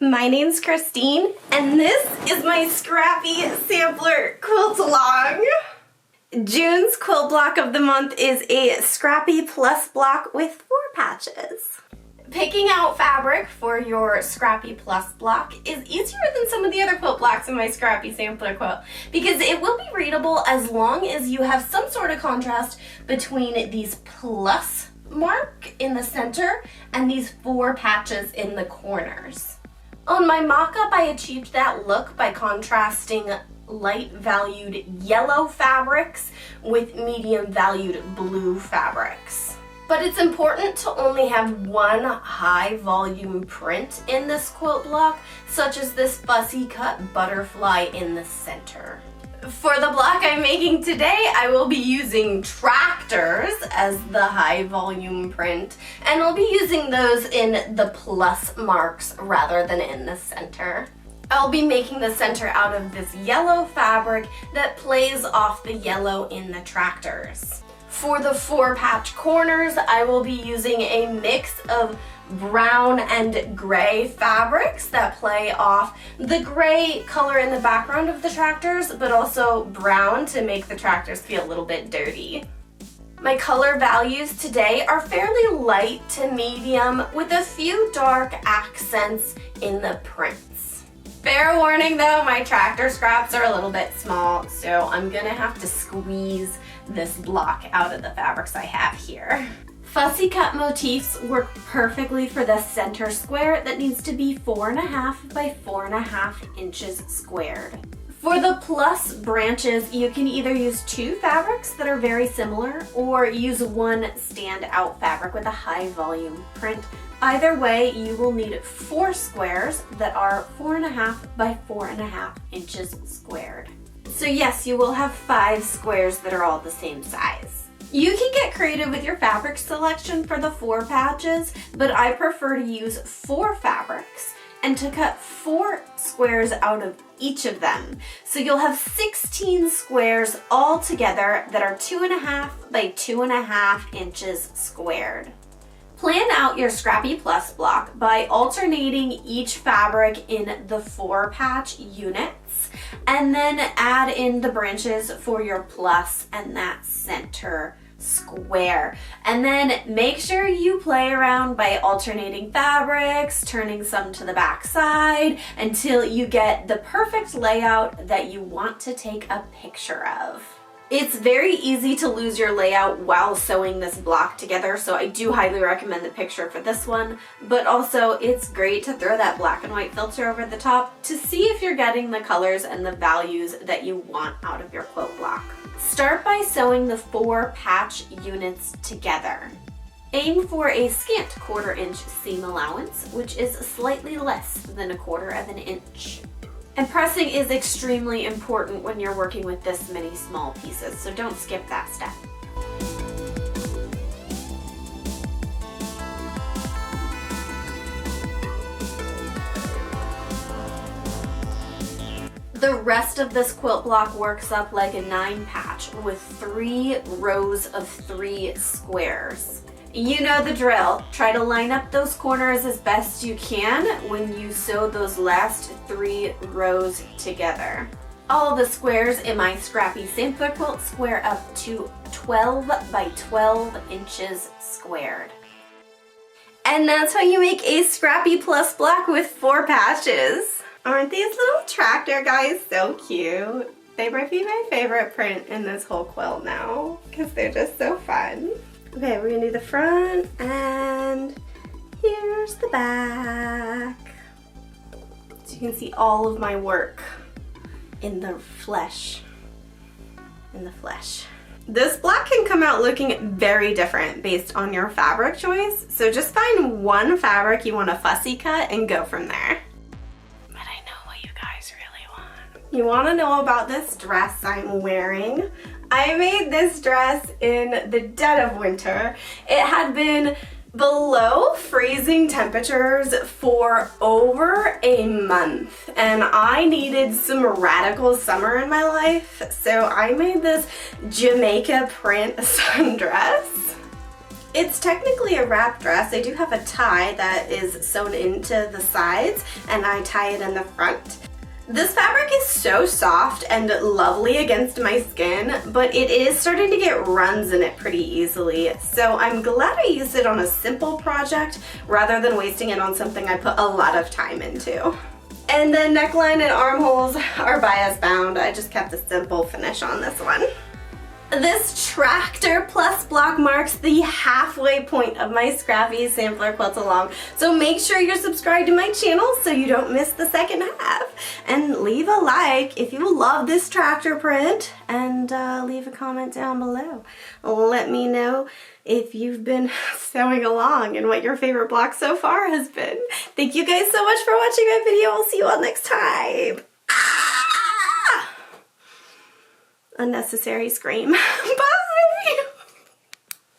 My name's Christine, and this is my Scrappy Sampler Quilt-along. June's quilt block of the month is a Scrappy Plus block with 4 patches. Picking out fabric for your Scrappy Plus block is easier than some of the other quilt blocks in my Scrappy Sampler quilt because it will be readable as long as you have some sort of contrast between these plus mark in the center and these 4 patches in the corners. On my mock-up, I achieved that look by contrasting light valued yellow fabrics with medium valued blue fabrics. But it's important to only have one high volume print in this quilt block, such as this fussy cut butterfly in the center. For the block I'm making today, I will be using tractors as the high volume print, and I'll be using those in the plus marks rather than in the center. I'll be making the center out of this yellow fabric that plays off the yellow in the tractors. For the 4 patch corners, I will be using a mix of brown and gray fabrics that play off the gray color in the background of the tractors, but also brown to make the tractors feel a little bit dirty. My color values today are fairly light to medium with a few dark accents in the prints. Fair warning though, my tractor scraps are a little bit small, so I'm gonna have to squeeze this block out of the fabrics I have here. Fussy cut motifs work perfectly for the center square that needs to be 4.5 by 4.5 inches squared. For the plus branches, you can either use 2 fabrics that are very similar or use one standout fabric with a high volume print. Either way, you will need 4 squares that are 4.5 by 4.5 inches squared. So yes, you will have 5 squares that are all the same size. You can get creative with your fabric selection for the 4 patches, but I prefer to use 4 fabrics and to cut 4 squares out of each of them. So you'll have 16 squares all together that are 2.5 by 2.5 inches squared. Plan out your Scrappy Plus block by alternating each fabric in the 4 patch units, and then add in the branches for your plus and that center square. And then make sure you play around by alternating fabrics, turning some to the back side until you get the perfect layout that you want to take a picture of. It's very easy to lose your layout while sewing this block together, so I do highly recommend the picture for this one, but also it's great to throw that black and white filter over the top to see if you're getting the colors and the values that you want out of your quilt block. Start by sewing the 4 patch units together. Aim for a scant 1/4 inch seam allowance, which is slightly less than 1/4 of an inch. And pressing is extremely important when you're working with this many small pieces, so don't skip that step. The rest of this quilt block works up like a 9 patch with 3 rows of 3 squares. You know the drill. Try to line up those corners as best you can when you sew those last 3 rows together. All the squares in my Scrappy Sampler quilt square up to 12 by 12 inches squared. And that's how you make a Scrappy Plus block with 4 patches. Aren't these little tractor guys so cute? They might be my favorite print in this whole quilt now because they're just so fun. Okay, we're gonna do the front, and here's the back. So you can see all of my work in the flesh. This block can come out looking very different based on your fabric choice, so just find one fabric you want to fussy cut and go from there. But I know what you guys really want. You want to know about this dress I'm wearing? I made this dress in the dead of winter. It had been below freezing temperatures for over a month, and I needed some radical summer in my life, so I made this Jamaica print sundress. It's technically a wrap dress. I do have a tie that is sewn into the sides, and I tie it in the front. This fabric is so soft and lovely against my skin, but it is starting to get runs in it pretty easily. So I'm glad I used it on a simple project rather than wasting it on something I put a lot of time into. And the neckline and armholes are bias bound. I just kept a simple finish on this one. This Tractor Plus block marks the halfway point of my Scrappy sampler quilt along. So make sure you're subscribed to my channel so you don't miss the second half. And leave a like if you love this tractor print, and leave a comment down below. Let me know if you've been sewing along and what your favorite block so far has been. Thank you guys so much for watching my video. I'll see you all next time. Unnecessary scream.